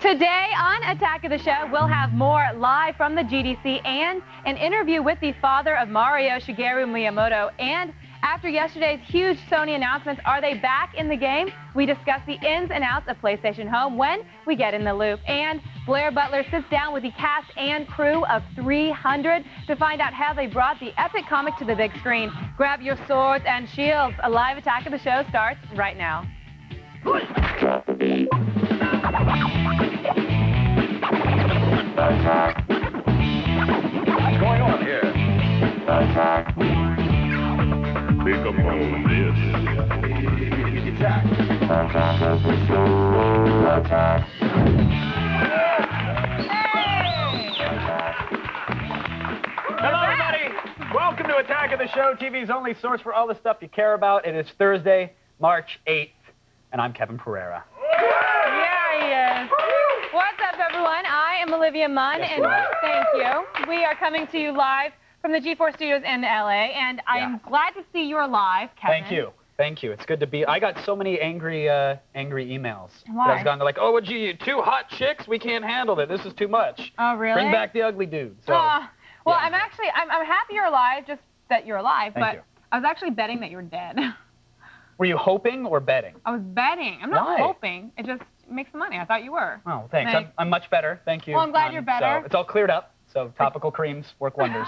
Today on Attack of the Show, we'll have more live from the GDC and an interview with the father of Mario, Shigeru Miyamoto. And after yesterday's huge Sony announcements, are they back in the game? We discuss the ins and outs of PlayStation Home when we get in the loop. And Blair Butler sits down with the cast and crew of 300 to find out how they brought the epic comic to the big screen. Grab your swords and shields. A live Attack of the Show starts right now. What's going on here? Think about this. Attack. Hello, everybody. Welcome to Attack of the Show, TV's only source for all the stuff you care about. It is Thursday, March 8th, and I'm Kevin Pereira. Yeah, he is. What's up, everyone? I am Olivia Munn, and thank you. We are coming to you live from the G4 Studios in LA, and I'm glad to see you're live, Kevin. Thank you. Thank you. It's good to be. I got so many angry emails. Why? I was going, they're like, oh, gee, two hot chicks, we can't handle it. This is too much. Oh, really? Bring back the ugly dude. So, well, yeah. I'm happy you're alive, just that you're alive, Thank but you. I was actually betting that you were dead. Were you hoping or betting? I was betting. I'm not Why? hoping. It just makes the money. I thought you were. Oh, thanks. Thanks. I'm much better. Thank you. Well, I'm glad you're better. So it's all cleared up. So topical creams work wonders.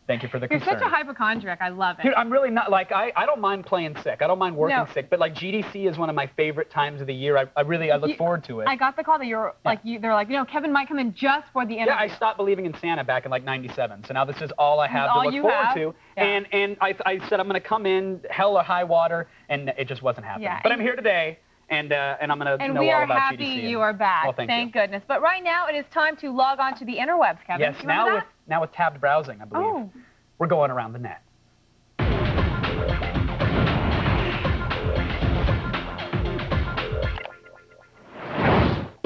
Thank you for the You're concern. such a hypochondriac. I love it. Dude, I'm really not, like, I don't mind playing sick. I don't mind working No. sick. But, like, GDC is one of my favorite times of the year. I look forward to it. I got the call that you're, they're like, you know, Kevin might come in just for the interview. Yeah, I stopped believing in Santa back in, like, '97. So now this is all I have to all look you forward have? to. Yeah. And I said I'm going to come in hell or high water, and it just wasn't happening. Yeah, But I'm here today, and I'm going to know all about GDC. And we are happy you are back. Well, thank goodness. But right now, it is time to log on to the interwebs, Kevin. Yes, You remember that? now with tabbed browsing, I believe. Oh. We're going around the net.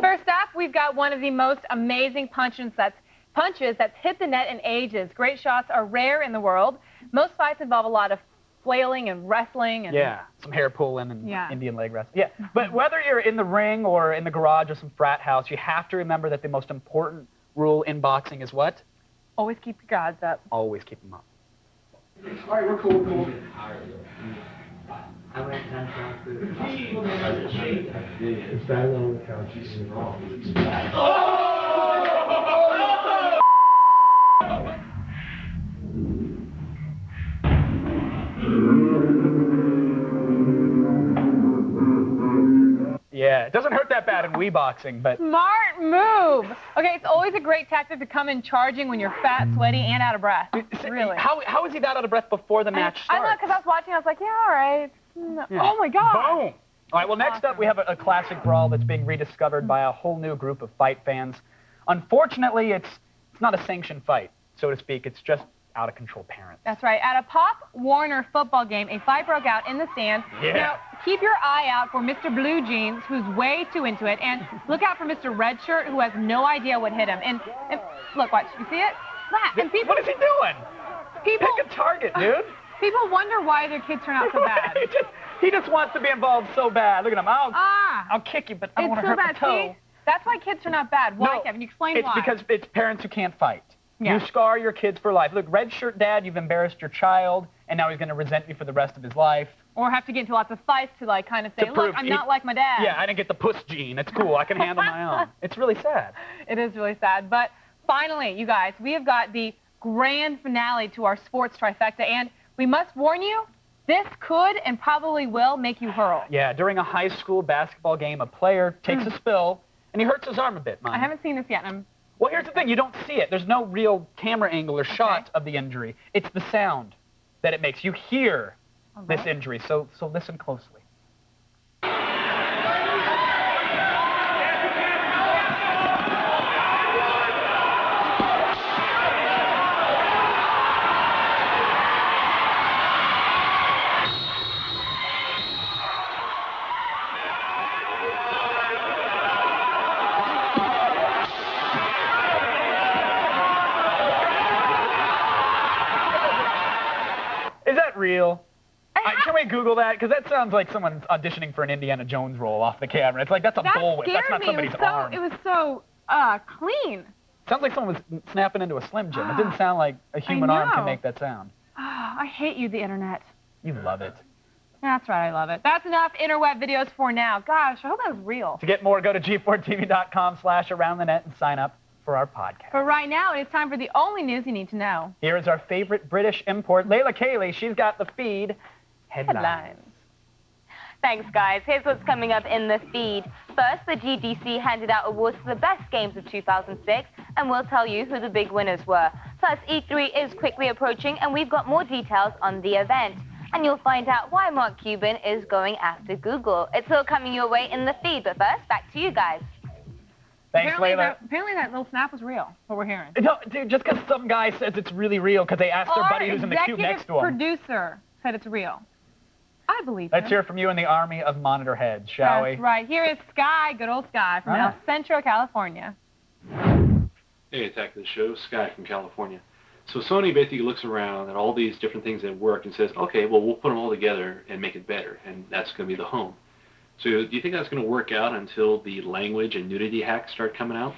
First up, we've got one of the most amazing punches that's hit the net in ages. Great shots are rare in the world. Most fights involve a lot of flailing and wrestling. And Yeah, some hair pulling and Indian leg wrestling. Yeah, but whether you're in the ring or in the garage or some frat house, you have to remember that the most important rule in boxing is what? Always keep your guards up. Always keep them up. All right, we're cool. I went downtown food. It's bad on the couch. Yeah, it doesn't hurt that bad in Wii boxing, but... Smart move. Okay, it's always a great tactic to come in charging when you're fat, sweaty, and out of breath. Really. How is he that out of breath before the match starts? I know, because I was watching, I was like, yeah, all right. No. Yeah. Oh, my God. Boom. All right, well, next up, we have a classic brawl that's being rediscovered by a whole new group of fight fans. Unfortunately, it's not a sanctioned fight, so to speak. It's just out-of-control parents. That's right. At a Pop Warner football game, a fight broke out in the stands. Yeah. Now, keep your eye out for Mr. Blue Jeans, who's way too into it, and look out for Mr. Red Shirt, who has no idea what hit him. And look, watch. You see it? That. And people, What is he doing? Pick a target, dude. People wonder why their kids turn out so bad. He just wants to be involved so bad. Look at him. I'll kick you, but I don't want to hurt my toe. See? That's why kids turn out bad. Why, No, Kevin? You explain why. It's because it's parents who can't fight. Yeah. You scar your kids for life. Look, red shirt dad, you've embarrassed your child, and now he's going to resent you for the rest of his life. Or have to get into lots of fights to, like, kind of say, look, I'm not like my dad. Yeah, I didn't get the puss gene. It's cool. I can handle my own. It's really sad. It is really sad. But finally, you guys, we have got the grand finale to our sports trifecta, and we must warn you, this could and probably will make you hurl. Yeah, during a high school basketball game, a player takes a spill, and he hurts his arm a bit, I haven't seen this yet. Well, here's the thing. You don't see it. There's no real camera angle or shot of the injury. It's the sound that it makes. You hear this injury, so listen closely. Is that real? Can we Google that? Because that sounds like someone's auditioning for an Indiana Jones role off the camera. It's like, that's a bullwhip. That's not somebody's arm. It was so clean. Sounds like someone was snapping into a Slim Jim. It didn't sound like a human arm can make that sound. I hate you, the internet. You love it. That's right, I love it. That's enough interweb videos for now. Gosh, I hope that was real. To get more, go to g4tv.com/aroundthenet and sign up for our podcast. But right now, it is time for the only news you need to know. Here is our favorite British import, Layla Cayley. She's got the feed headlines. Thanks, guys. Here's what's coming up in the feed. First, the GDC handed out awards for the best games of 2006, and we'll tell you who the big winners were. Plus, E3 is quickly approaching, and we've got more details on the event. And you'll find out why Mark Cuban is going after Google. It's all coming your way in the feed, but first, back to you guys. Thanks, Layla. Apparently that little snap was real, what we're hearing. No, dude, just because some guy says it's really real because they asked their buddy who's in the cube next to him. Our producer said it's real. I believe Let's hear from you in the army of monitor heads, shall we? That's right. Here is Sky, good old Sky, from El Centro, California. Hey, Attack of the Show, Sky from California. So Sony basically looks around at all these different things that work and says, okay, well, we'll put them all together and make it better, and that's going to be the home. So do you think that's going to work out until the language and nudity hacks start coming out?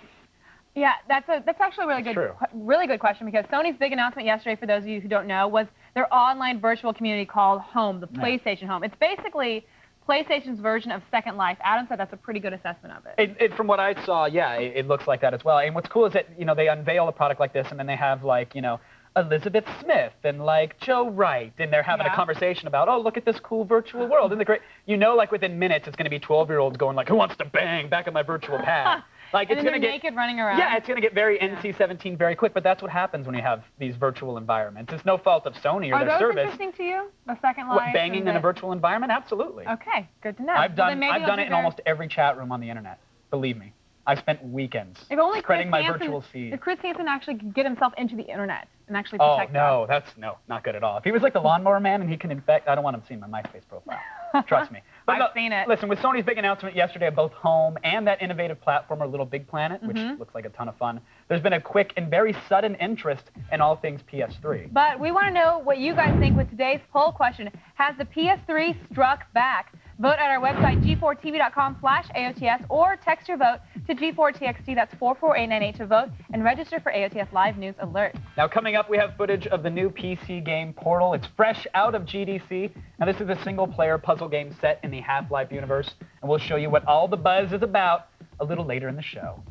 Yeah, that's actually a really good question, because Sony's big announcement yesterday, for those of you who don't know, was their online virtual community called Home, the PlayStation Home. It's basically PlayStation's version of Second Life. Adam said that's a pretty good assessment of it. From what I saw, yeah, it looks like that as well. And what's cool is that, you know, they unveil a product like this, and then they have, like, you know, Elizabeth Smith and, like, Joe Wright, and they're having a conversation about, oh, look at this cool virtual world. Isn't it great? You know, like, within minutes, it's going to be 12-year-olds going, like, who wants to bang back at my virtual pad? Like, it's going to get naked running around. Yeah, it's going to get very NC-17 very quick, but that's what happens when you have these virtual environments. It's no fault of Sony or their service. Are those interesting to you? The Second Life? What, banging in a virtual environment? Absolutely. Okay, good to know. I've done it in almost every chat room on the internet. Believe me. I've spent weekends spreading my virtual seed. If Chris Hansen actually could get himself into the internet and actually protect not good at all. If he was like the lawnmower man and he can infect, I don't want him seeing my MySpace profile. Trust me. But I've seen it. Listen, with Sony's big announcement yesterday of both Home and that innovative platformer Little Big Planet, which looks like a ton of fun, there's been a quick and very sudden interest in all things PS3. But we want to know what you guys think with today's poll question. Has the PS3 struck back? Vote at our website, g4tv.com/AOTS, or text your vote to G4TXT, that's 44898 to vote, and register for AOTS Live News Alert. Now, coming up, we have footage of the new PC game Portal. It's fresh out of GDC. Now, this is a single-player puzzle game set in the Half-Life universe, and we'll show you what all the buzz is about a little later in the show.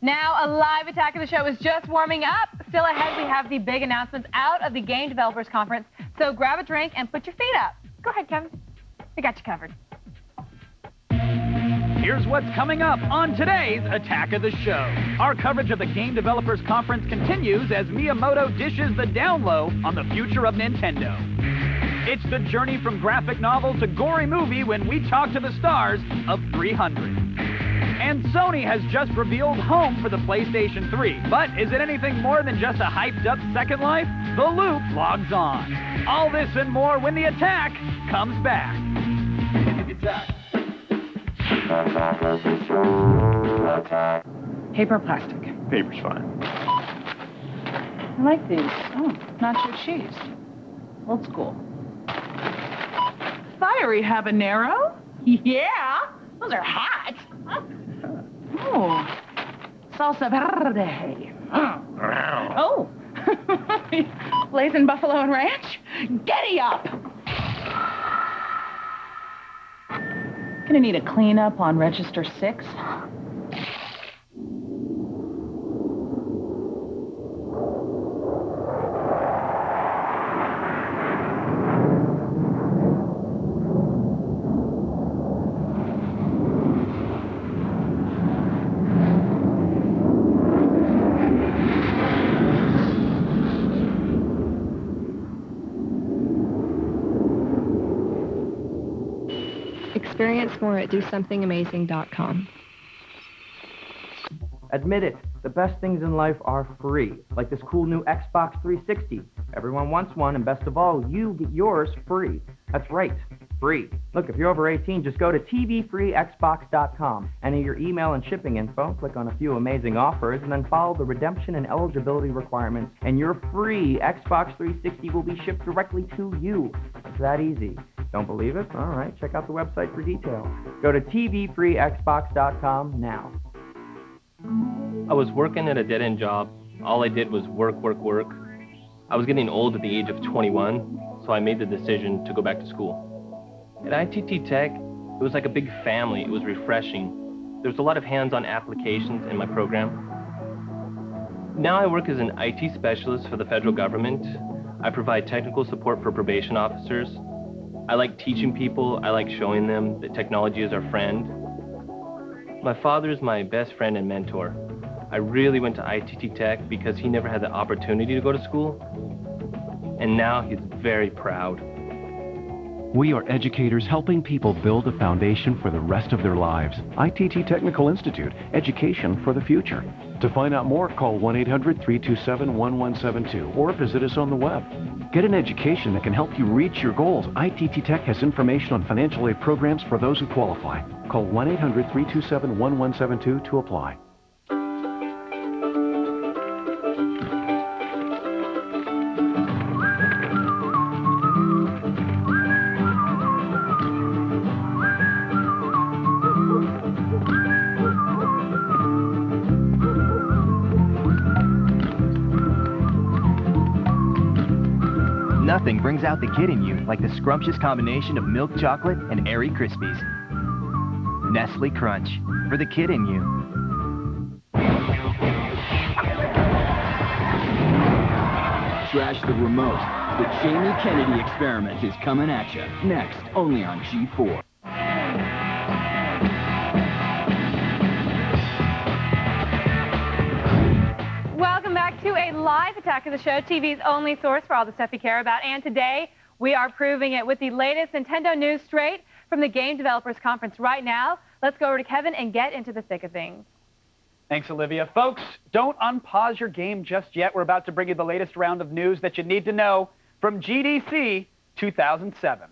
Now, a live Attack of the Show is just warming up. Still ahead, we have the big announcements out of the Game Developers Conference, so grab a drink and put your feet up. Go ahead, Kevin. We got you covered. Here's what's coming up on today's Attack of the Show. Our coverage of the Game Developers Conference continues as Miyamoto dishes the down low on the future of Nintendo. It's the journey from graphic novel to gory movie when we talk to the stars of 300. And Sony has just revealed Home for the PlayStation 3. But is it anything more than just a hyped-up Second Life? The Loop logs on. All this and more when the Attack comes back. Paper or plastic? Paper's fine. I like these. Oh, nacho cheese. Old school. Fiery habanero? Yeah, those are hot. Oh, salsa verde. Oh, blazing buffalo and ranch? Giddy up! Gonna need a cleanup on register 6. Experience more at DoSomethingAmazing.com. Admit it, the best things in life are free, like this cool new Xbox 360. Everyone wants one, and best of all, you get yours free. That's right, free. Look, if you're over 18, just go to tvfreexbox.com, enter your email and shipping info, click on a few amazing offers, and then follow the redemption and eligibility requirements, and your free Xbox 360 will be shipped directly to you. It's that easy. Don't believe it? All right, check out the website for details. Go to tvfreexbox.com now. I was working at a dead-end job. All I did was work. I was getting old at the age of 21, so I made the decision to go back to school. At ITT Tech, it was like a big family. It was refreshing. There was a lot of hands-on applications in my program. Now I work as an IT specialist for the federal government. I provide technical support for probation officers. I like teaching people. I like showing them that technology is our friend. My father is my best friend and mentor. I really went to ITT Tech because he never had the opportunity to go to school. And now he's very proud. We are educators helping people build a foundation for the rest of their lives. ITT Technical Institute, education for the future. To find out more, call 1-800-327-1172 or visit us on the web. Get an education that can help you reach your goals. ITT Tech has information on financial aid programs for those who qualify. Call 1-800-327-1172 to apply. Nothing brings out the kid in you like the scrumptious combination of milk chocolate and Airy Krispies. Nestle Crunch, for the kid in you. Trash the remote. The Jamie Kennedy experiment is coming at you. Next, only on G4. Welcome back to a live Attack of the Show, TV's only source for all the stuff you care about. And today, we are proving it with the latest Nintendo news straight from the Game Developers Conference right now. Let's go over to Kevin and get into the thick of things. Thanks, Olivia. Folks, don't unpause your game just yet. We're about to bring you the latest round of news that you need to know from GDC 2007.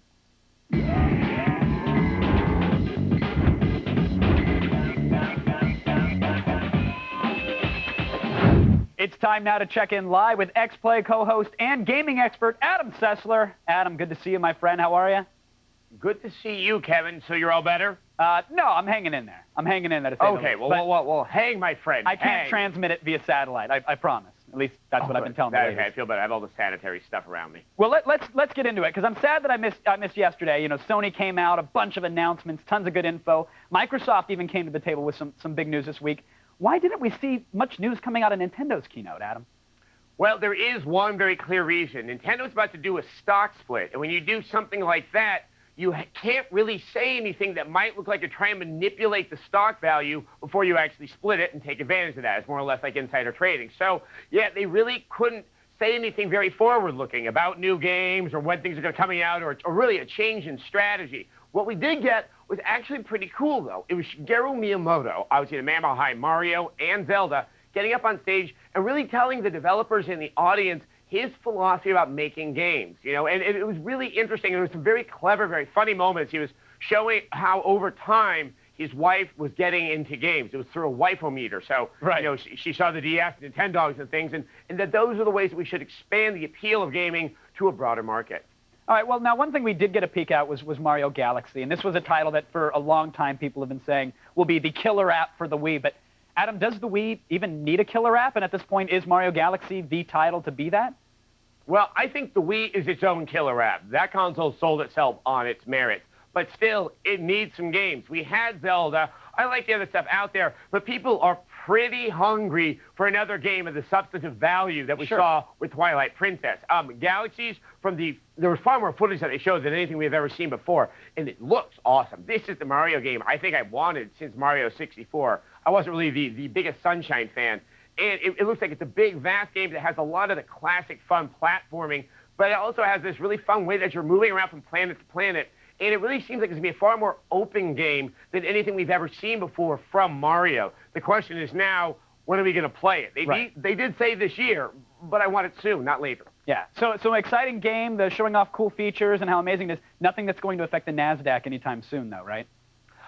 It's time now to check in live with X-Play co-host and gaming expert Adam Sessler. Adam, good to see you, my friend. How are you? Good to see you, Kevin. So you're all better? No, I'm hanging in there. I'm hanging in there to say the Okay, least. well, hang, my friend. I can't transmit it via satellite. I promise. At least that's what I've been telling the ladies. Okay, I feel better. I have all the sanitary stuff around me. Well, let's get into it, because I'm sad that I missed yesterday. You know, Sony came out, a bunch of announcements, tons of good info. Microsoft even came to the table with some big news this week. Why didn't we see much news coming out of Nintendo's keynote, Adam? Well, there is one very clear reason. Nintendo's about to do a stock split, and when you do something like that, you can't really say anything that might look like you're trying to manipulate the stock value before you actually split it and take advantage of that. It's more or less like insider trading. So, yeah, they really couldn't say anything very forward-looking about new games or when things are going to be coming out or really a change in strategy. What we did get was actually pretty cool, though. It was Shigeru Miyamoto, obviously the man behind Mario and Zelda, getting up on stage and really telling the developers in the audience his philosophy about making games, you know, and it was really interesting. There was some very clever, very funny moments. He was showing how over time his wife was getting into games. It was through a waifu-meter. So, right. You know, she saw the DS and Nintendogs and things, and that those are the ways that we should expand the appeal of gaming to a broader market. All right, well, now, one thing we did get a peek at was Mario Galaxy, and this was a title that for a long time people have been saying will be the killer app for the Wii. But, Adam, does the Wii even need a killer app? And at this point, is Mario Galaxy the title to be that? Well, I think the Wii is its own killer app. That console sold itself on its merits. But still, it needs some games. We had Zelda. I like the other stuff out there. But people are pretty hungry for another game of the substantive value that we saw with Twilight Princess. Galaxies, there was far more footage that they showed than anything we've ever seen before. And it looks awesome. This is the Mario game I think I've wanted since Mario 64. I wasn't really the biggest Sunshine fan. And it looks like it's a big, vast game that has a lot of the classic fun platforming, but it also has this really fun way that you're moving around from planet to planet. And it really seems like it's going to be a far more open game than anything we've ever seen before from Mario. The question is now, when are we going to play it? They did say this year, but I want it soon, not later. Yeah, so an exciting game. They're showing off cool features and how amazing it is. Nothing that's going to affect the NASDAQ anytime soon, though, right?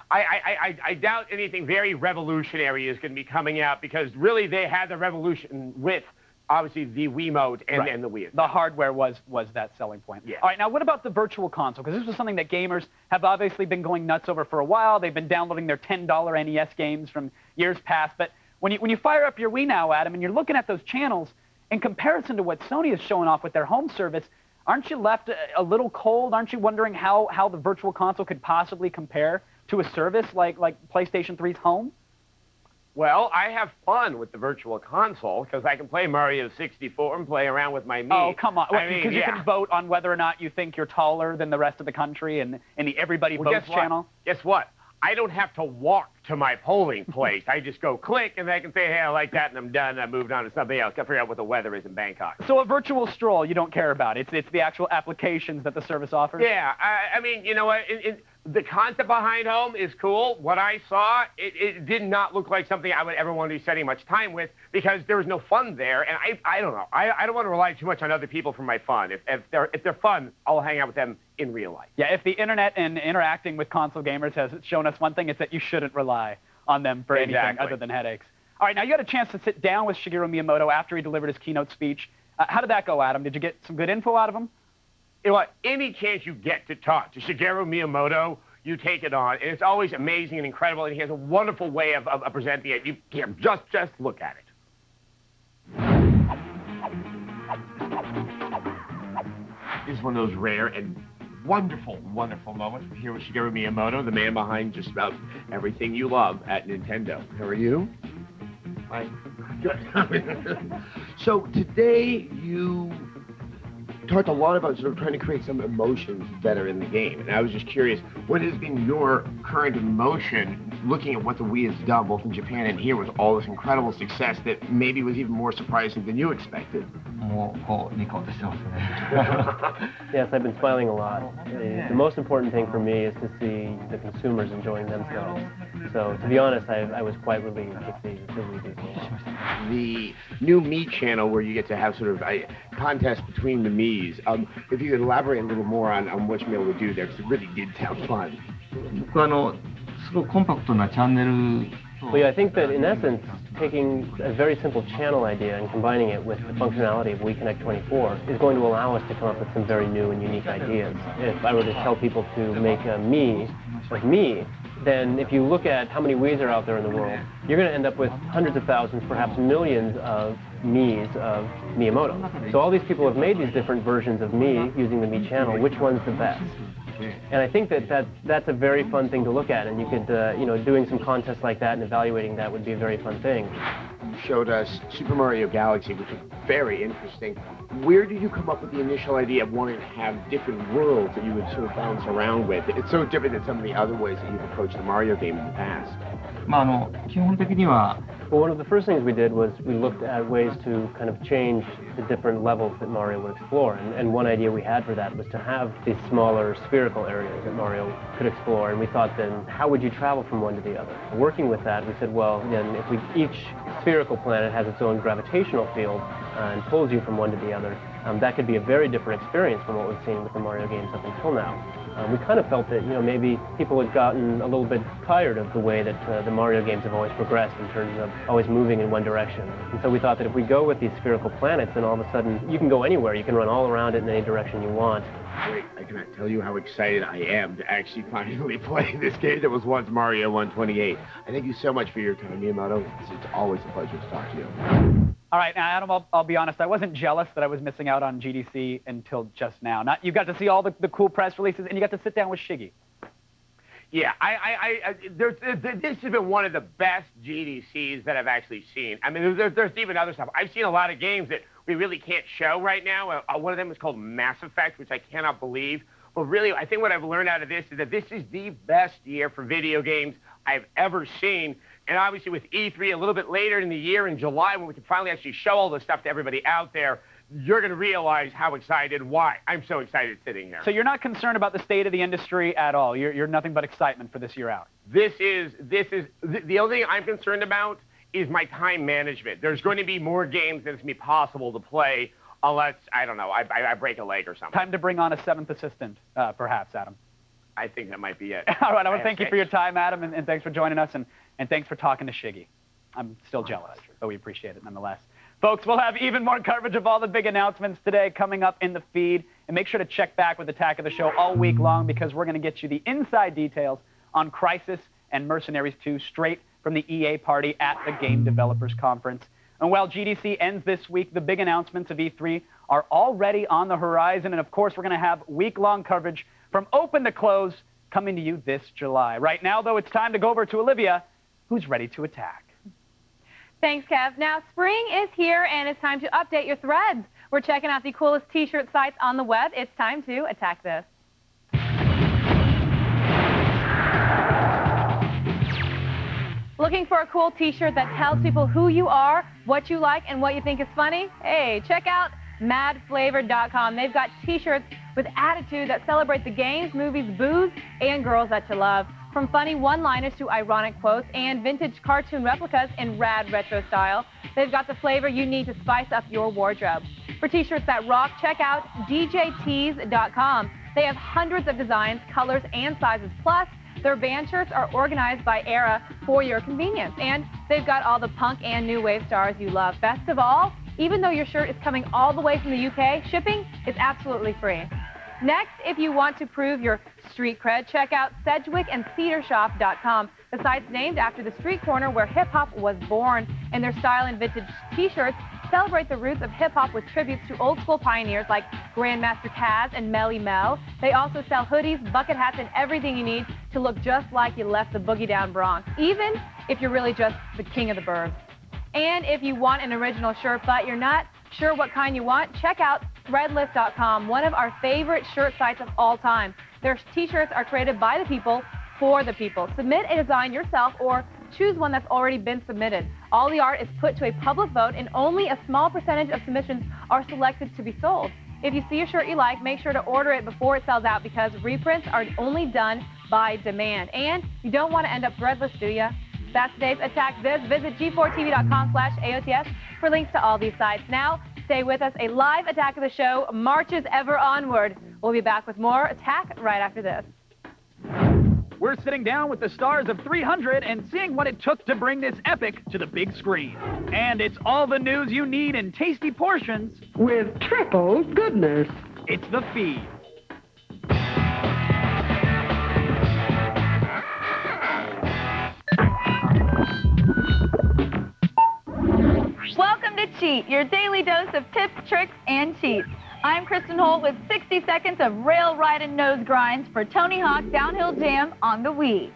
I doubt anything very revolutionary is going to be coming out because really they had the revolution with obviously the Wiimote and the Wii. The hardware was that selling point. Yeah. All right, now what about the virtual console? Because this was something that gamers have obviously been going nuts over for a while. They've been downloading their $10 NES games from years past. But when you fire up your Wii now, Adam, and you're looking at those channels, in comparison to what Sony is showing off with their home service, aren't you left a little cold? Aren't you wondering how the virtual console could possibly compare to a service like PlayStation 3's Home? Well, I have fun with the virtual console because I can play Mario 64 and play around with my Mii. Oh, come on. I mean, because you can vote on whether or not you think you're taller than the rest of the country in the Everybody Votes channel. Guess what? I don't have to walk to my polling place. I just go click, and I can say, hey, I like that, and I'm done. I moved on to something else. Got to figure out what the weather is in Bangkok. So a virtual stroll you don't care about. It's the actual applications that the service offers? Yeah. I mean, you know what? The concept behind Home is cool. What I saw, it did not look like something I would ever want to be spending much time with because there was no fun there. And I don't know. I don't want to rely too much on other people for my fun. If they're fun, I'll hang out with them in real life. Yeah, if the internet and interacting with console gamers has shown us one thing, it's that you shouldn't rely on them for anything other than headaches. All right, now you had a chance to sit down with Shigeru Miyamoto after he delivered his keynote speech. How did that go, Adam? Did you get some good info out of him? You know what? Any chance you get to talk to Shigeru Miyamoto, you take it on, and it's always amazing and incredible, and he has a wonderful way of presenting it. You can't just look at it. This is one of those rare and wonderful moments. We're here with Shigeru Miyamoto, the man behind just about everything you love at Nintendo. How are you? Fine. So today you talked a lot about sort of trying to create some emotions that are in the game. And I was just curious, what has been your current emotion looking at what the Wii has done both in Japan and here with all this incredible success that maybe was even more surprising than you expected? Yes, I've been smiling a lot. The most important thing for me is to see the consumers enjoying themselves. So, to be honest, I was quite relieved to see the Wii do so. The new Mii channel where you get to have sort of a contest between the Miis. If you could elaborate a little more on what you're able to do there, because it really did sound fun. Well, yeah, I think that in essence, taking a very simple channel idea and combining it with the functionality of Wii Connect 24 is going to allow us to come up with some very new and unique ideas. If I were to tell people to make a Mii like me, then if you look at how many Wiis are out there in the world, you're going to end up with hundreds of thousands, perhaps millions of Miis of Miyamoto. So all these people have made these different versions of Mii using the Mii channel. Which one's the best? And I think that's a very fun thing to look at, and you could, doing some contests like that and evaluating that would be a very fun thing. You showed us Super Mario Galaxy, which was very interesting. Where did you come up with the initial idea of wanting to have different worlds that you would sort of bounce around with? It's so different than some of the other ways that you've approached the Mario game in the past. Well, one of the first things we did was we looked at ways to kind of change the different levels that Mario would explore. And one idea we had for that was to have these smaller spherical areas that Mario could explore. And we thought then, how would you travel from one to the other? Working with that, we said, well, then if each spherical planet has its own gravitational field and pulls you from one to the other, that could be a very different experience from what we've seen with the Mario games up until now. We kind of felt that, maybe people had gotten a little bit tired of the way that the Mario games have always progressed in terms of always moving in one direction. And so we thought that if we go with these spherical planets, then all of a sudden you can go anywhere. You can run all around it in any direction you want. Great. I cannot tell you how excited I am to actually finally play this game that was once Mario 128. I thank you so much for your time, Miyamoto. It's always a pleasure to talk to you. All right, now, Adam, I'll be honest. I wasn't jealous that I was missing out on GDC until just now. You got to see all the cool press releases, and you got to sit down with Shiggy. Yeah, this has been one of the best GDCs that I've actually seen. I mean, there's even other stuff. I've seen a lot of games that we really can't show right now. One of them is called Mass Effect, which I cannot believe. But really, I think what I've learned out of this is that this is the best year for video games I've ever seen. And obviously with E3 a little bit later in the year, in July, when we can finally actually show all this stuff to everybody out there, you're going to realize how excited, why I'm so excited sitting here. So you're not concerned about the state of the industry at all? You're nothing but excitement for this year out? The only thing I'm concerned about is my time management. There's going to be more games than it's going to be possible to play unless, I don't know, I break a leg or something. Time to bring on a seventh assistant, perhaps, Adam. I think that might be it. All right, I want to thank you for your time, Adam, and thanks for joining us, and thanks for talking to Shiggy. I'm still jealous, but we appreciate it nonetheless. Folks, we'll have even more coverage of all the big announcements today coming up in the feed. And make sure to check back with Attack of the Show all week long, because we're going to get you the inside details on Crysis and Mercenaries 2 straight from the EA party at the Game Developers Conference. And while GDC ends this week, the big announcements of E3 are already on the horizon. And of course, we're going to have week-long coverage from open to close coming to you this July. Right now, though, it's time to go over to Olivia, who's ready to attack. Thanks, Kev. Now, spring is here, and it's time to update your threads. We're checking out the coolest T-shirt sites on the web. It's time to attack this. Looking for a cool T-shirt that tells people who you are, what you like, and what you think is funny? Hey, check out madflavor.com. They've got T-shirts with attitude that celebrate the games, movies, booze, and girls that you love. From funny one-liners to ironic quotes and vintage cartoon replicas in rad retro style, they've got the flavor you need to spice up your wardrobe. For T-shirts that rock, check out djtees.com. They have hundreds of designs, colors, and sizes. Plus, their band shirts are organized by era for your convenience. And they've got all the punk and new wave stars you love. Best of all, even though your shirt is coming all the way from the UK, shipping is absolutely free. Next, if you want to prove your street cred, check out sedgwickeandcedarshop.com. The site's named after the street corner where hip-hop was born, and their style and vintage T-shirts celebrate the roots of hip-hop with tributes to old-school pioneers like Grandmaster Caz and Melly Mel. They also sell hoodies, bucket hats, and everything you need to look just like you left the boogie down Bronx, even if you're really just the king of the burbs. And if you want an original shirt, but you're not sure what kind you want, check out threadless.com, one of our favorite shirt sites of all time. Their T-shirts are created by the people for the people. Submit a design yourself or choose one that's already been submitted. All the art is put to a public vote, and only a small percentage of submissions are selected to be sold. If you see a shirt you like, make sure to order it before it sells out, because reprints are only done by demand. And you don't want to end up threadless, do you? That's today's Attack This. Visit g4tv.com/AOTS for links to all these sites. Now, stay with us. A live Attack of the Show marches ever onward. We'll be back with more Attack right after this. We're sitting down with the stars of 300 and seeing what it took to bring this epic to the big screen. And it's all the news you need in tasty portions with triple goodness. It's the feed. Welcome to Cheat, your daily dose of tips, tricks, and cheats. I'm Kristen Holt with 60 seconds of rail ride and nose grinds for Tony Hawk Downhill Jam on the Wii.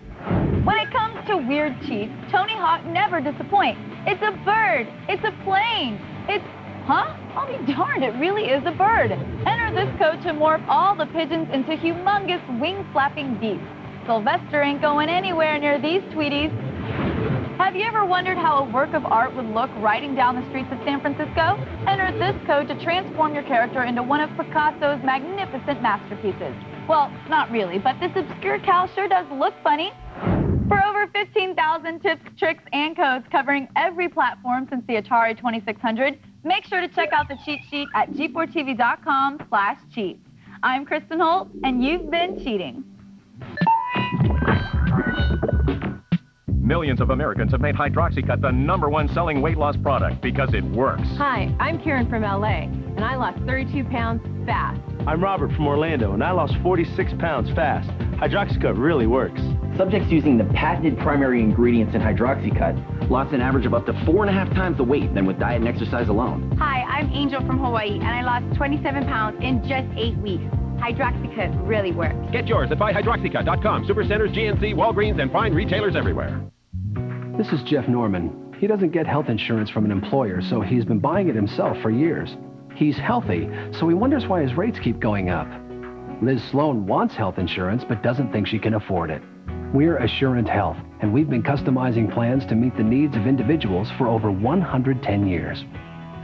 When it comes to weird cheats, Tony Hawk never disappoints. It's a bird. It's a plane. It's, huh? I'll be darned, it really is a bird. Enter this code to morph all the pigeons into humongous wing-flapping beasts. Sylvester ain't going anywhere near these tweeties. Have you ever wondered how a work of art would look riding down the streets of San Francisco? Enter this code to transform your character into one of Picasso's magnificent masterpieces. Well, not really, but this obscure cow sure does look funny. For over 15,000 tips, tricks, and codes covering every platform since the Atari 2600, make sure to check out the cheat sheet at g4tv.com/cheats. I'm Kristen Holt, and you've been cheating. Millions of Americans have made Hydroxycut the #1 selling weight loss product because it works. Hi, I'm Karen from LA, and I lost 32 pounds fast. I'm Robert from Orlando, and I lost 46 pounds fast. Hydroxycut really works. Subjects using the patented primary ingredients in Hydroxycut lost an average of up to 4.5 times the weight than with diet and exercise alone. Hi, I'm Angel from Hawaii, and I lost 27 pounds in just 8 weeks. Hydroxycut really works. Get yours at buyhydroxycut.com, Supercenters, GNC, Walgreens, and fine retailers everywhere. This is Jeff Norman. He doesn't get health insurance from an employer, so he's been buying it himself for years. He's healthy, so he wonders why his rates keep going up. Liz Sloan wants health insurance, but doesn't think she can afford it. We're Assurant Health, and we've been customizing plans to meet the needs of individuals for over 110 years.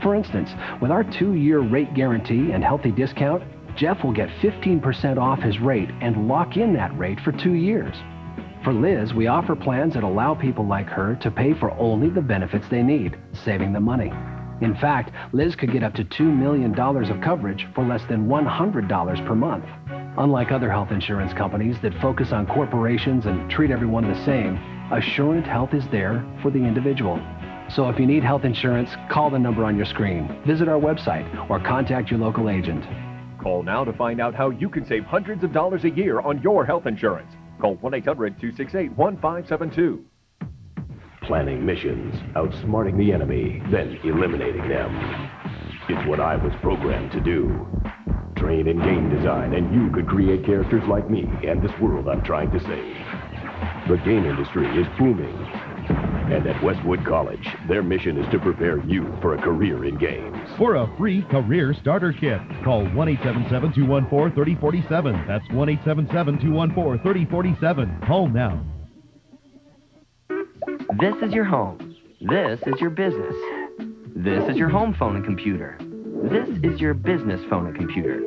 For instance, with our 2-year rate guarantee and healthy discount, Jeff will get 15% off his rate and lock in that rate for 2 years. For Liz, we offer plans that allow people like her to pay for only the benefits they need, saving them money. In fact, Liz could get up to $2 million of coverage for less than $100 per month. Unlike other health insurance companies that focus on corporations and treat everyone the same, Assurant Health is there for the individual. So if you need health insurance, call the number on your screen, visit our website, or contact your local agent. Call now to find out how you can save hundreds of dollars a year on your health insurance. Call 1-800-268-1572. Planning missions, outsmarting the enemy, then eliminating them. It's what I was programmed to do. Train in game design, and you could create characters like me and this world I'm trying to save. The game industry is booming. And at Westwood College, their mission is to prepare you for a career in games. For a free career starter kit, call 1-877-214-3047. That's 1-877-214-3047. Call now. This is your home. This is your business. This is your home phone and computer. This is your business phone and computer.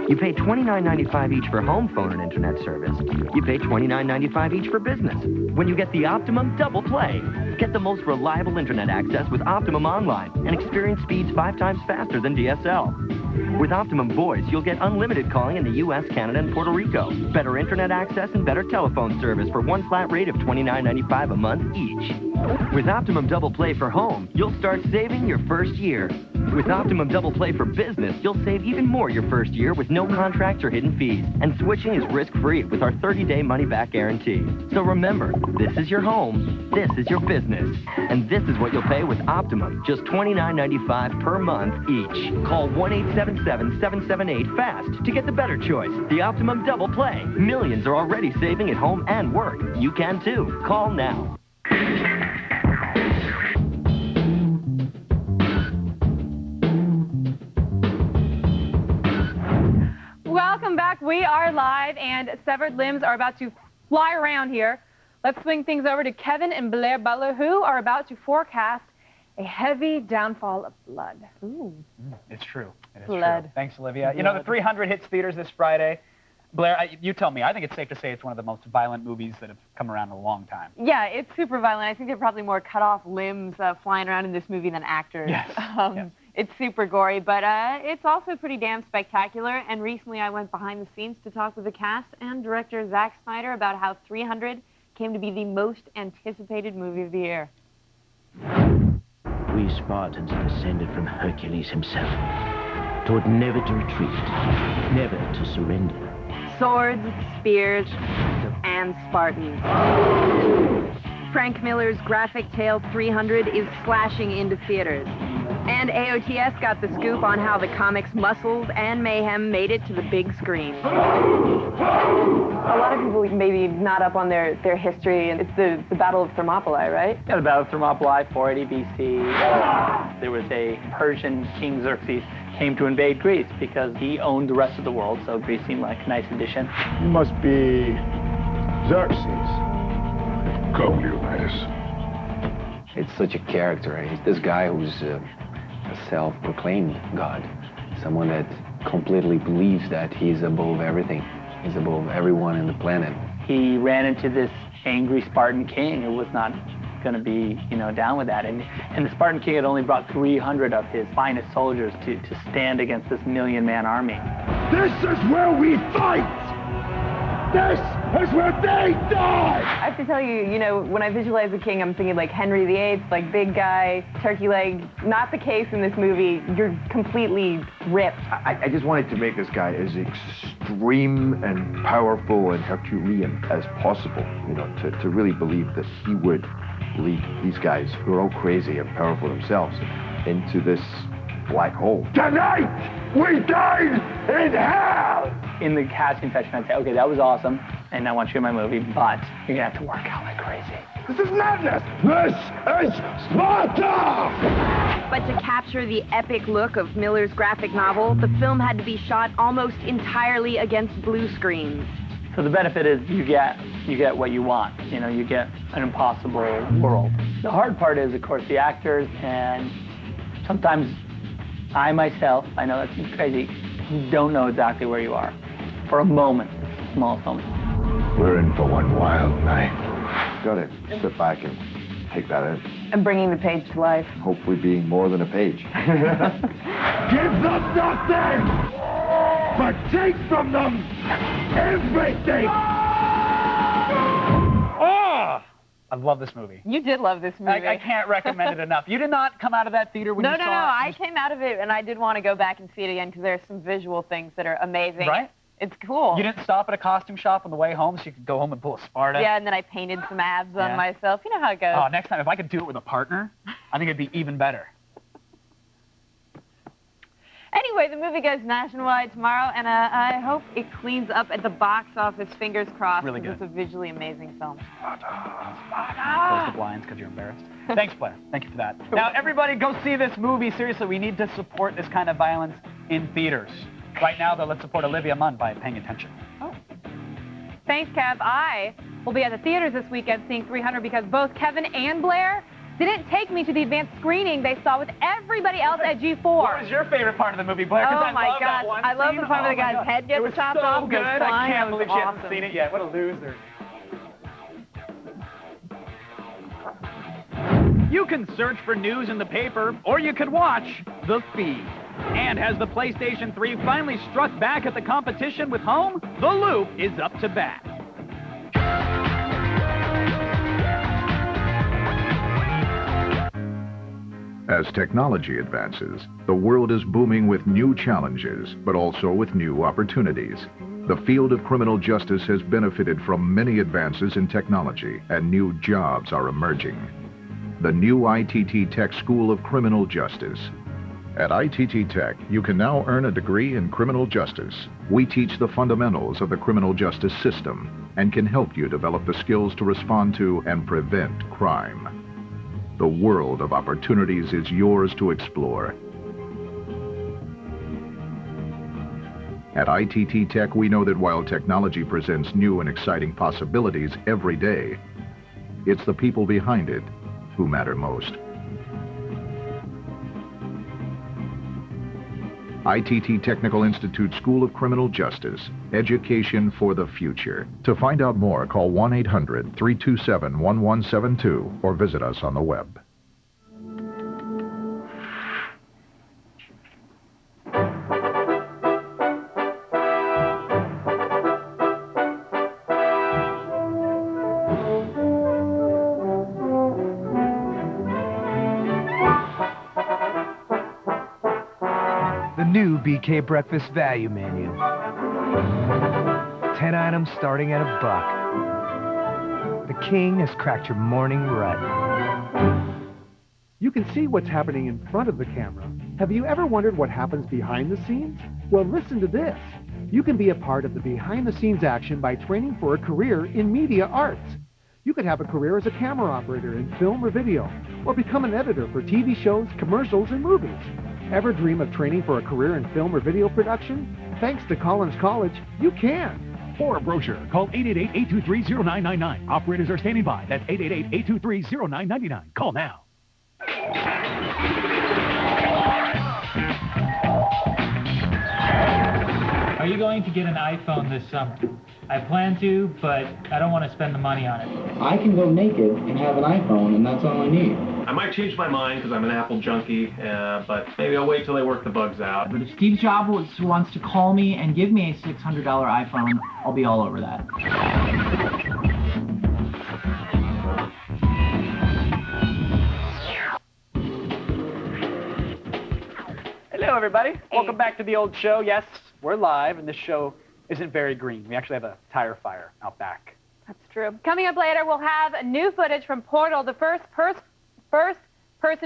You pay $29.95 each for home phone and internet service. You pay $29.95 each for business. When you get the Optimum Double Play, get the most reliable internet access with Optimum Online and experience speeds 5 times faster than DSL. With Optimum Voice, you'll get unlimited calling in the U.S., Canada, and Puerto Rico. Better internet access and better telephone service for one flat rate of $29.95 a month each. With Optimum Double Play for home, you'll start saving your first year. With Optimum Double Play for business, you'll save even more your first year with no contracts or hidden fees. And switching is risk-free with our 30-day money-back guarantee. So remember, this is your home, this is your business. And this is what you'll pay with Optimum, just $29.95 per month each. Call 1-877-778-FAST to get the better choice, the Optimum Double Play. Millions are already saving at home and work. You can too. Call now. Welcome back. We are live, and severed limbs are about to fly around here. Let's swing things over to Kevin and Blair Butler, who are about to forecast a heavy downfall of blood. Ooh. It's true. It is Blood. true. Thanks, Olivia. You know, the 300 hits theaters this Friday. Blair, you tell me. I think it's safe to say it's one of the most violent movies that have come around in a long time. Yeah, it's super violent. I think there are probably more cut-off limbs flying around in this movie than actors. Yes. Yes. It's super gory, but it's also pretty damn spectacular. And recently I went behind the scenes to talk with the cast and director Zack Snyder about how 300 came to be the most anticipated movie of the year. We Spartans descended from Hercules himself, taught never to retreat, never to surrender. Swords, spears, and Spartans. Frank Miller's graphic tale 300 is slashing into theaters. And AOTS got the scoop on how the comics' muscles and mayhem made it to the big screen. A lot of people maybe not up on their history, and it's the Battle of Thermopylae, right? Yeah, the Battle of Thermopylae, 480 BC. There was a Persian king, Xerxes, came to invade Greece because he owned the rest of the world, so Greece seemed like a nice addition. You must be Xerxes. Go, Leonidas. It's such a character. He's this guy who's a self-proclaimed god, someone that completely believes that he's above everything. He's above everyone in the planet. He ran into this angry Spartan king who was not going to be, down with that. And the Spartan king had only brought 300 of his finest soldiers to stand against this million-man army. This is where we fight! This is where they die! I have to tell you, when I visualize a king, I'm thinking like Henry VIII, like big guy, turkey leg. Not the case in this movie. You're completely ripped. I just wanted to make this guy as extreme and powerful and Herculean as possible, to really believe that he would lead these guys, who are all crazy and powerful themselves, into this black hole. Tonight, we dine in hell! In the casting session, I'd say, okay, that was awesome, and I want you in my movie, but you're going to have to work out like crazy. This is madness! This is Sparta! But to capture the epic look of Miller's graphic novel, the film had to be shot almost entirely against blue screens. So the benefit is you get what you want. You get an impossible world. The hard part is, of course, the actors, and sometimes I myself, I know that seems crazy, don't know exactly where you are. For a moment, a small moment. We're in for one wild night. Gotta sit back and take that in. And bringing the page to life. Hopefully being more than a page. Give them nothing! But take from them everything! I love this movie. You did love this movie. I can't recommend it enough. You did not come out of that theater when you saw it? No. I came out of it, and I did want to go back and see it again because there's some visual things that are amazing. Right? It's cool. You didn't stop at a costume shop on the way home so you could go home and pull a Sparta? Yeah, and then I painted some abs on myself. You know how it goes. Oh, next time, if I could do it with a partner, I think it'd be even better. Anyway, the movie goes nationwide tomorrow, and I hope it cleans up at the box office. Fingers crossed. Really good. It's a visually amazing film. Close the blinds because you're embarrassed. Thanks, Blair. Thank you for that. Now, everybody, go see this movie. Seriously, we need to support this kind of violence in theaters. Right now, though, let's support Olivia Munn by paying attention. Oh. Thanks, Kev. I will be at the theaters this weekend seeing 300 because both Kevin and Blair didn't take me to the advanced screening they saw with everybody else at G4. What was your favorite part of the movie, Blair? Oh my gosh, I love the part where the guy's head gets chopped off. It was so good. I can't believe she hasn't seen it yet. What a loser. You can search for news in the paper, or you could watch The Feed. And has the PlayStation 3 finally struck back at the competition with home? The Loop is up to bat. As technology advances, the world is booming with new challenges, but also with new opportunities. The field of criminal justice has benefited from many advances in technology, and new jobs are emerging. The new ITT Tech School of Criminal Justice. At ITT Tech, you can now earn a degree in criminal justice. We teach the fundamentals of the criminal justice system and can help you develop the skills to respond to and prevent crime. The world of opportunities is yours to explore. At ITT Tech, we know that while technology presents new and exciting possibilities every day, it's the people behind it who matter most. ITT Technical Institute School of Criminal Justice, education for the future. To find out more, call 1-800-327-1172 or visit us on the web. New BK Breakfast Value Menu. 10 items starting at $1. The king has cracked your morning rut. You can see what's happening in front of the camera. Have you ever wondered what happens behind the scenes? Well, listen to this. You can be a part of the behind-the-scenes action by training for a career in media arts. You could have a career as a camera operator in film or video, or become an editor for TV shows, commercials, and movies. Ever dream of training for a career in film or video production? Thanks to Collins College, you can. For a brochure, call 888-823-0999. Operators are standing by. That's 888-823-0999. Call now. Are you going to get an iPhone this summer? I plan to, but I don't want to spend the money on it. I can go naked and have an iPhone, and that's all I need. I might change my mind because I'm an Apple junkie, but maybe I'll wait till they work the bugs out. But if Steve Jobs wants to call me and give me a $600 iPhone, I'll be all over that. Hello, everybody. Welcome back to the old show. Yes, we're live, and this show isn't very green. We actually have a tire fire out back. That's true. Coming up later, we'll have new footage from Portal, the first-person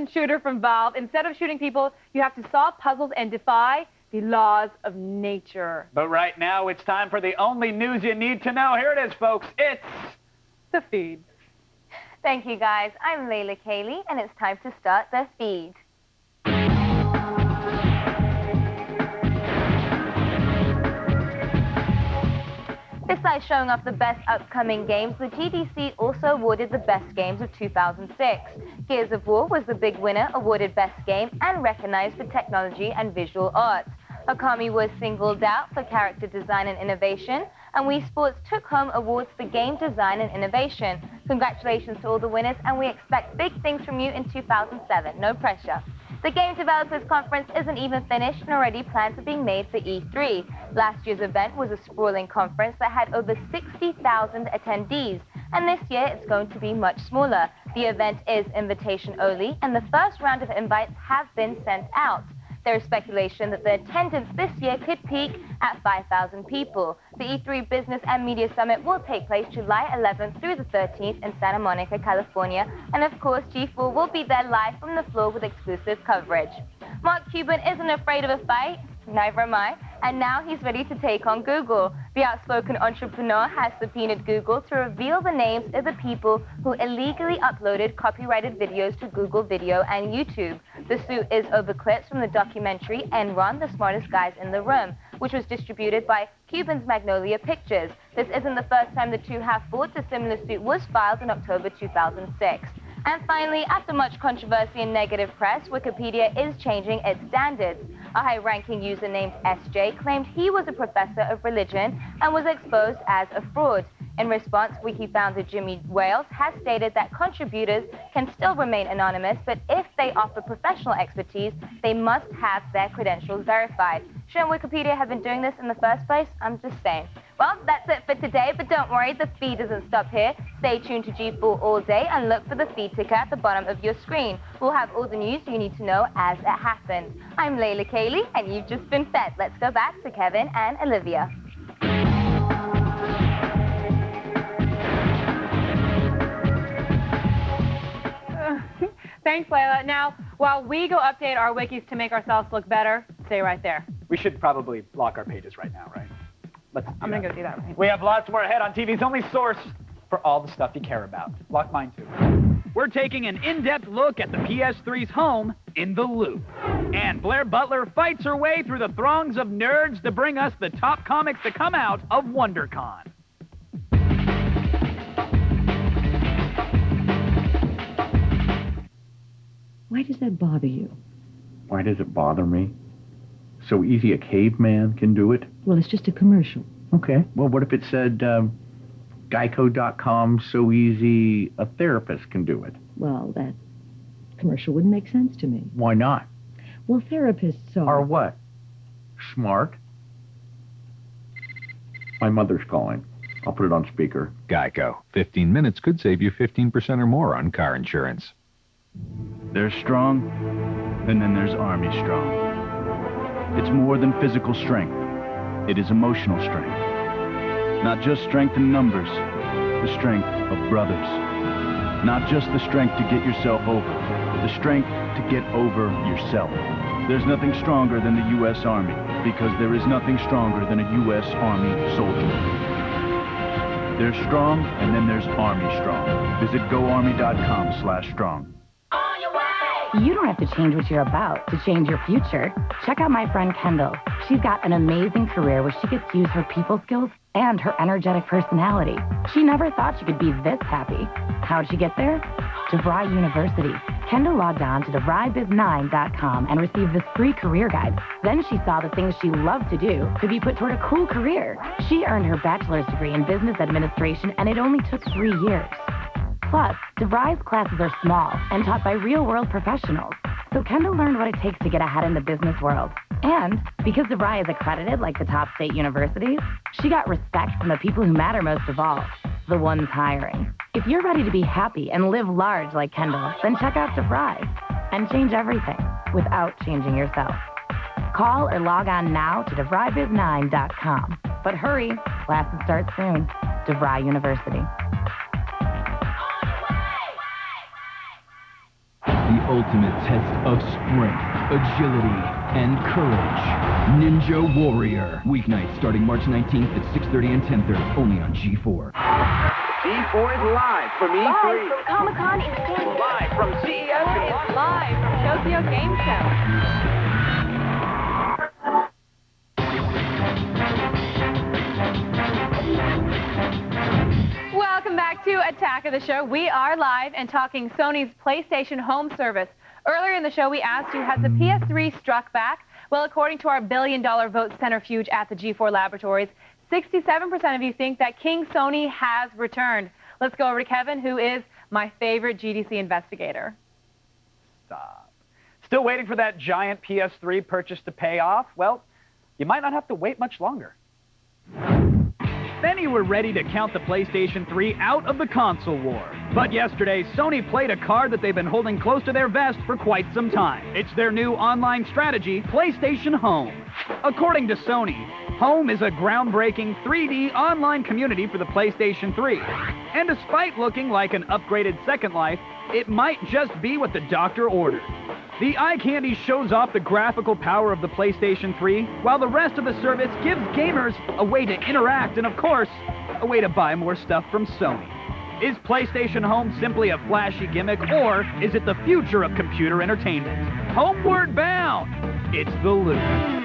shooter from Valve. Instead of shooting people, you have to solve puzzles and defy the laws of nature. But right now, it's time for the only news you need to know. Here it is, folks. It's The Feed. Thank you, guys. I'm Layla Cayley, and it's time to start The Feed. Besides showing off the best upcoming games, the GDC also awarded the best games of 2006. Gears of War was the big winner, awarded best game, and recognized for technology and visual arts. Okami was singled out for character design and innovation, and Wii Sports took home awards for game design and innovation. Congratulations to all the winners, and we expect big things from you in 2007. No pressure. The Game Developers Conference isn't even finished, and already plans are being made for E3. Last year's event was a sprawling conference that had over 60,000 attendees, and this year it's going to be much smaller. The event is invitation only, and the first round of invites have been sent out. There is speculation that the attendance this year could peak at 5,000 people. The E3 Business and Media Summit will take place July 11th through the 13th in Santa Monica, California, and of course G4 will be there live from the floor with exclusive coverage. Mark Cuban isn't afraid of a fight, neither am I, and now he's ready to take on Google. The outspoken entrepreneur has subpoenaed Google to reveal the names of the people who illegally uploaded copyrighted videos to Google Video and YouTube. The suit is over clips from the documentary ENunn, The Smartest Guys in the Room, which was distributed by Cuban's Magnolia Pictures. This isn't the first time the two have fought. A similar suit was filed in October 2006. And finally, after much controversy and negative press, Wikipedia is changing its standards. A high-ranking user named SJ claimed he was a professor of religion and was exposed as a fraud. In response, Wiki founder Jimmy Wales has stated that contributors can still remain anonymous, but if they offer professional expertise, they must have their credentials verified. Shouldn't Wikipedia have been doing this in the first place? I'm just saying. Well, that's it for today, but don't worry, the feed doesn't stop here. Stay tuned to G4 all day and look for the feed ticker at the bottom of your screen. We'll have all the news you need to know as it happens. I'm Layla Cayley, and you've just been fed. Let's go back to Kevin and Olivia. Thanks, Layla. Now, while we go update our wikis to make ourselves look better, stay right there. We should probably block our pages right now, right? I'm going to go do that right. We have lots more ahead on TV's only source for all the stuff you care about. Block mine, too. We're taking an in-depth look at the PS3's home in the loop. And Blair Butler fights her way through the throngs of nerds to bring us the top comics to come out of WonderCon. Why does that bother you? Why does it bother me? So easy a caveman can do it? Well, it's just a commercial. Okay. Well, what if it said Geico.com, so easy a therapist can do it? Well, that commercial wouldn't make sense to me. Why not? Well, therapists are... Are what? Smart? My mother's calling. I'll put it on speaker. Geico. 15 minutes could save you 15% or more on car insurance. There's strong, and then there's Army strong. It's more than physical strength. It is emotional strength. Not just strength in numbers, the strength of brothers. Not just the strength to get yourself over, but the strength to get over yourself. There's nothing stronger than the U.S. Army, because there is nothing stronger than a U.S. Army soldier. There's strong, and then there's Army strong. Visit goarmy.com/strong. You don't have to change what you're about to change your future. Check out my friend Kendall. She's got an amazing career where she gets to use her people skills and her energetic personality. She never thought she could be this happy. How'd she get there? DeVry University. Kendall logged on to DeVryBiz9.com and received this free career guide. Then she saw the things she loved to do could be put toward a cool career. She earned her bachelor's degree in business administration, and it only took 3 years. Plus, DeVry's classes are small and taught by real-world professionals. So Kendall learned what it takes to get ahead in the business world. And because DeVry is accredited like the top state universities, she got respect from the people who matter most of all, the ones hiring. If you're ready to be happy and live large like Kendall, then check out DeVry and change everything without changing yourself. Call or log on now to DeVryBiz9.com. But hurry, classes start soon. DeVry University. The ultimate test of strength, agility, and courage. Ninja Warrior. Weeknights starting March 19th at 6:30 and 10:30, only on G4. G4 is live from E3. Live from Comic-Con in San Diego. Live from CES. It's live from Tokyo Game Show. Welcome back to Attack of the Show. We are live and talking Sony's PlayStation Home service. Earlier in the show, we asked you, has the PS3 struck back? Well, according to our billion-dollar vote centrifuge at the G4 Laboratories, 67% of you think that King Sony has returned. Let's go over to Kevin, who is my favorite GDC investigator. Stop. Still waiting for that giant PS3 purchase to pay off? Well, you might not have to wait much longer. Many were ready to count the PlayStation 3 out of the console war. But yesterday, Sony played a card that they've been holding close to their vest for quite some time. It's their new online strategy, PlayStation Home. According to Sony, Home is a groundbreaking 3D online community for the PlayStation 3. And despite looking like an upgraded Second Life, it might just be what the doctor ordered. The eye candy shows off the graphical power of the PlayStation 3, while the rest of the service gives gamers a way to interact and, of course, a way to buy more stuff from Sony. Is PlayStation Home simply a flashy gimmick, or is it the future of computer entertainment? Homeward bound! It's The Loop.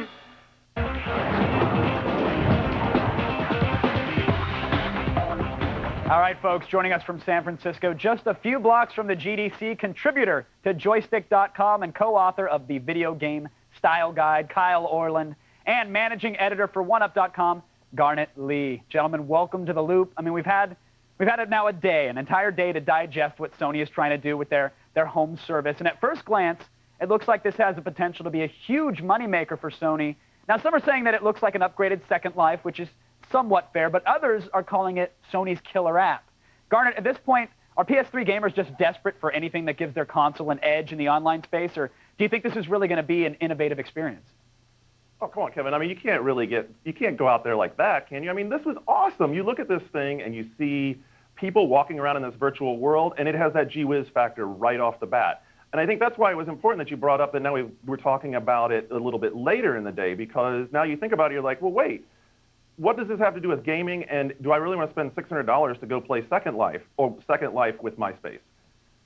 All right, folks, joining us from San Francisco, just a few blocks from the GDC, contributor to Joystick.com and co-author of the video game style guide, Kyle Orland, and managing editor for OneUp.com, Garnet Lee. Gentlemen, welcome to The Loop. I mean, we've had it now a day, an entire day to digest what Sony is trying to do with their home service. And at first glance, it looks like this has the potential to be a huge moneymaker for Sony. Now, some are saying that it looks like an upgraded Second Life, which is somewhat fair, but others are calling it Sony's killer app. Garnet, at this point, are PS3 gamers just desperate for anything that gives their console an edge in the online space, or do you think this is really going to be an innovative experience? Oh, come on, Kevin. I mean, you can't go out there like that, can you? I mean, this was awesome. You look at this thing and you see people walking around in this virtual world, and it has that gee whiz factor right off the bat. And I think that's why it was important that you brought up that now we're talking about it a little bit later in the day, because now you think about it, you're like, well, wait. What does this have to do with gaming, and do I really want to spend $600 to go play Second Life or Second Life with MySpace?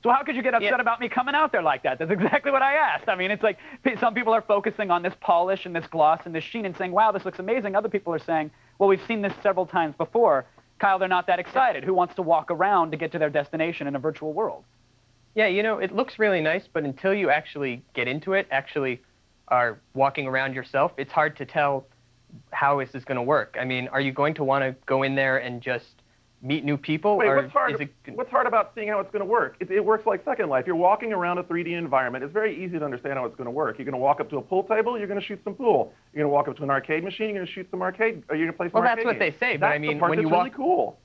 So how could you get upset about me coming out there like that? That's exactly what I asked. I mean, it's like some people are focusing on this polish and this gloss and this sheen and saying, wow, this looks amazing. Other people are saying, well, we've seen this several times before. Kyle, they're not that excited. Who wants to walk around to get to their destination in a virtual world? Yeah, you know, it looks really nice, but until you actually get into it, actually are walking around yourself, it's hard to tell how is this going to work. I mean, are you going to want to go in there and just meet new people? Wait, or what's hard about seeing how it's going to work? It works like Second Life. You're walking around a 3D environment. It's very easy to understand how it's going to work. You're going to walk up to a pool table, you're going to shoot some pool. You're going to walk up to an arcade machine, you're going to shoot some arcade, or you're going to play some arcade that's what games. they say, but That's I mean, the part when you that's walk, really cool.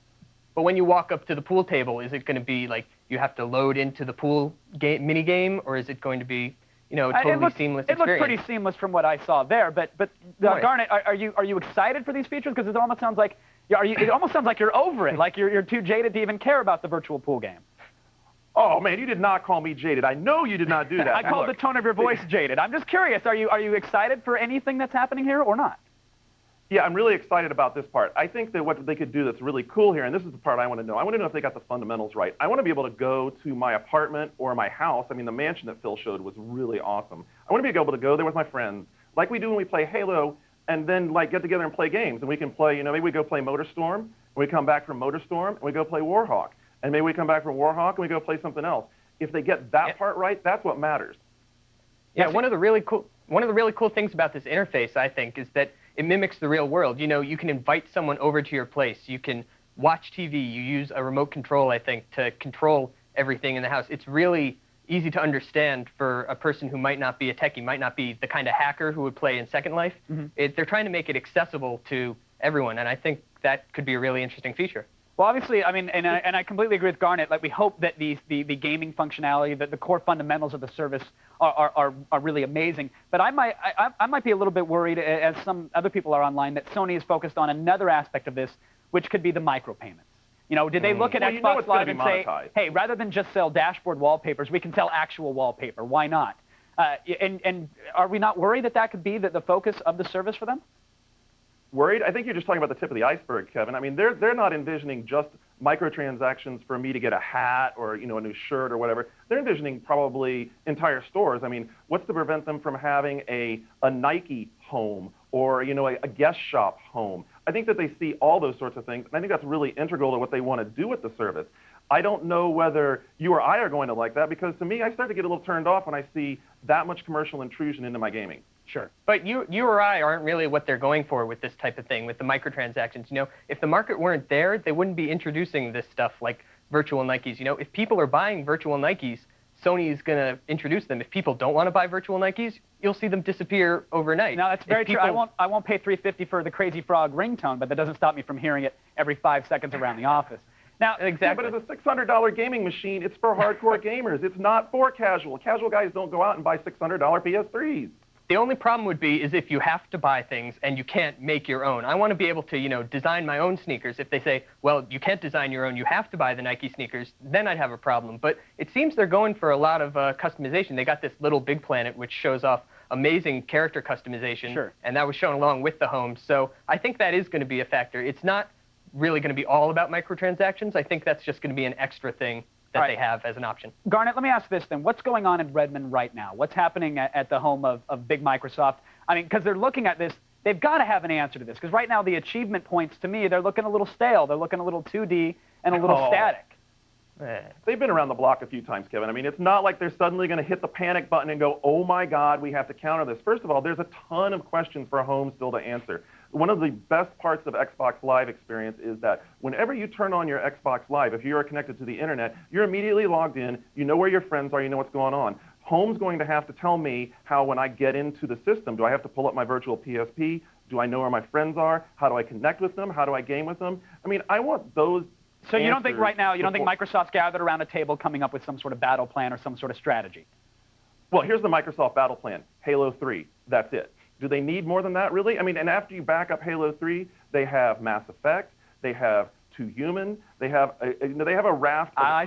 But when you walk up to the pool table, is it going to be like you have to load into the pool mini game, or is it going to be, you know, totally seamless experience? It looked pretty seamless from what I saw there. But Right. Garnet, are you excited for these features? Because it almost sounds like it almost sounds like you're over it, like you're too jaded to even care about the virtual pool game. Oh man, you did not call me jaded. I know you did not do that. I called the tone of your voice jaded. I'm just curious. Are you excited for anything that's happening here or not? Yeah, I'm really excited about this part. I think that what they could do that's really cool here, and this is the part I want to know. I want to know if they got the fundamentals right. I want to be able to go to my apartment or my house. I mean, the mansion that Phil showed was really awesome. I want to be able to go there with my friends, like we do when we play Halo, and then like get together and play games. And we can play, you know, maybe we go play Motorstorm, and we come back from Motorstorm, and we go play Warhawk. And maybe we come back from Warhawk, and we go play something else. If they get that part right, that's what matters. Yeah, one of the really cool things about this interface, I think, is that it mimics the real world. You know, you can invite someone over to your place. You can watch TV. You use a remote control, I think, to control everything in the house. It's really easy to understand for a person who might not be a techie, might not be the kind of hacker who would play in Second Life. They're trying to make it accessible to everyone, and I think that could be a really interesting feature. Well, obviously, I mean, and I completely agree with Garnet. Like, we hope that the gaming functionality, that the core fundamentals of the service are really amazing. But I might be a little bit worried, as some other people are online, that Sony is focused on another aspect of this, which could be the micropayments. You know, did they look at Xbox Live and say, hey, rather than just sell dashboard wallpapers, we can sell actual wallpaper? Why not? And are we not worried that that could be the focus of the service for them? Worried? I think you're just talking about the tip of the iceberg, Kevin. I mean, they're not envisioning just microtransactions for me to get a hat or, you know, a new shirt or whatever. They're envisioning probably entire stores. I mean, what's to prevent them from having a Nike home or, you know, a guest shop home? I think that they see all those sorts of things, and I think that's really integral to what they want to do with the service. I don't know whether you or I are going to like that, because to me, I start to get a little turned off when I see that much commercial intrusion into my gaming. Sure. But you or I aren't really what they're going for with this type of thing, with the microtransactions. You know, if the market weren't there, they wouldn't be introducing this stuff like virtual Nikes. You know, if people are buying virtual Nikes, Sony is going to introduce them. If people don't want to buy virtual Nikes, you'll see them disappear overnight. Now, that's very true. I won't pay $350 for the Crazy Frog ringtone, but that doesn't stop me from hearing it every 5 seconds around the office. Now, exactly. Yeah, but it's a $600 gaming machine. It's for hardcore gamers. It's not for casual. Casual guys don't go out and buy $600 PS3s. The only problem would be is if you have to buy things and you can't make your own. I want to be able to, you know, design my own sneakers. If they say, well, you can't design your own, you have to buy the Nike sneakers, then I'd have a problem. But it seems they're going for a lot of customization. They got this Little Big Planet, which shows off amazing character customization. Sure. And that was shown along with the home. So I think that is going to be a factor. It's not really going to be all about microtransactions. I think that's just going to be an extra thing that they have as an option. Garnet, let me ask this then. What's going on in Redmond right now? What's happening at the home of big Microsoft? I mean, because they're looking at this, they've got to have an answer to this. Because right now, the achievement points, to me, they're looking a little stale. They're looking a little 2D and a little static. They've been around the block a few times, Kevin. I mean, it's not like they're suddenly going to hit the panic button and go, oh my God, we have to counter this. First of all, there's a ton of questions for home still to answer. One of the best parts of Xbox Live experience is that whenever you turn on your Xbox Live, if you are connected to the internet, you're immediately logged in, you know where your friends are, you know what's going on. Home's going to have to tell me how, when I get into the system, do I have to pull up my virtual PSP? Do I know where my friends are? How do I connect with them? How do I game with them? I mean, I want those. So you don't think right now, you don't think Microsoft's gathered around a table coming up with some sort of battle plan or some sort of strategy? Well, here's the Microsoft battle plan. Halo 3, that's it. Do they need more than that, really? I mean, and after you back up Halo 3, they have Mass Effect, they have 2 Human, they have a raft of I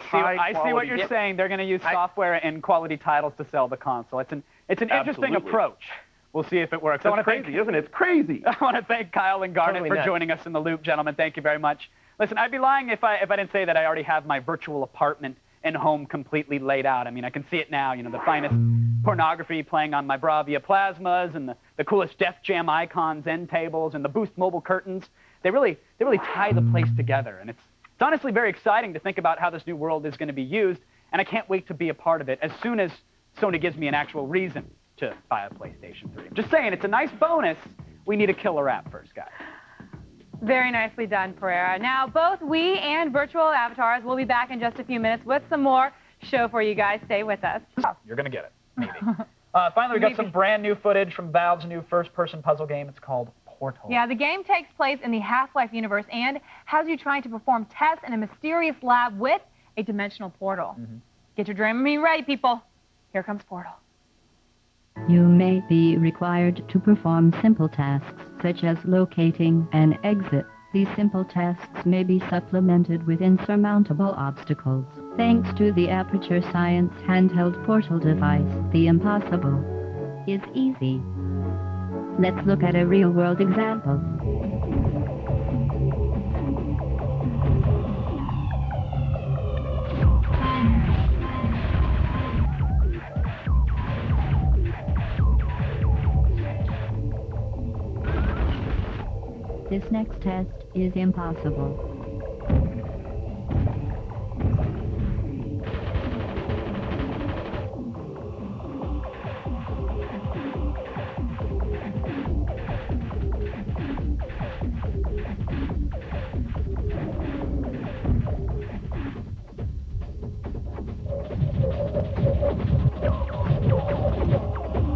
see what you're saying. They're going to use software and quality titles to sell the console. It's an interesting approach. We'll see if it works. That's crazy, isn't it? It's crazy. I want to thank Kyle and Garnet for joining us in the loop, gentlemen. Thank you very much. Listen, I'd be lying if I didn't say that I already have my virtual apartment and home completely laid out. I mean, I can see it now, you know, the finest pornography playing on my Bravia plasmas and the coolest Def Jam icons, end tables, and the Boost mobile curtains. They really tie the place together. And it's honestly very exciting to think about how this new world is going to be used, and I can't wait to be a part of it as soon as Sony gives me an actual reason to buy a PlayStation 3. I'm just saying, it's a nice bonus. We need a killer app first, guys. Very nicely done, Pereira. Now, both we and Virtual Avatars will be back in just a few minutes with some more show for you guys. Stay with us. You're going to get it, maybe. Finally, we got some brand new footage from Valve's new first-person puzzle game. It's called Portal. Yeah, the game takes place in the Half-Life universe and has you trying to perform tests in a mysterious lab with a dimensional portal. Get your Dramamine ready, people. Here comes Portal. You may be required to perform simple tasks, such as locating an exit. These simple tasks may be supplemented with insurmountable obstacles. Thanks to the Aperture Science handheld portal device, the impossible is easy. Let's look at a real-world example. This next test is impossible.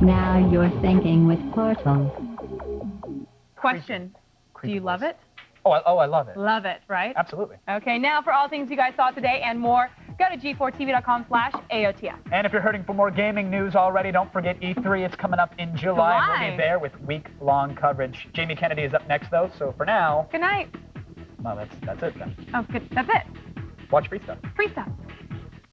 Now you're thinking with Portal. Question. Do you love it? Oh, I love it. Love it, right? Absolutely. Okay, now for all things you guys saw today and more, go to g4tv.com/AOTF. And if you're hurting for more gaming news already, don't forget E3. It's coming up in July. We'll be there with week-long coverage. Jamie Kennedy is up next, though, so for now... Good night. Well, that's it, then. Oh, good. That's it. Watch Free Stuff. Free Stuff.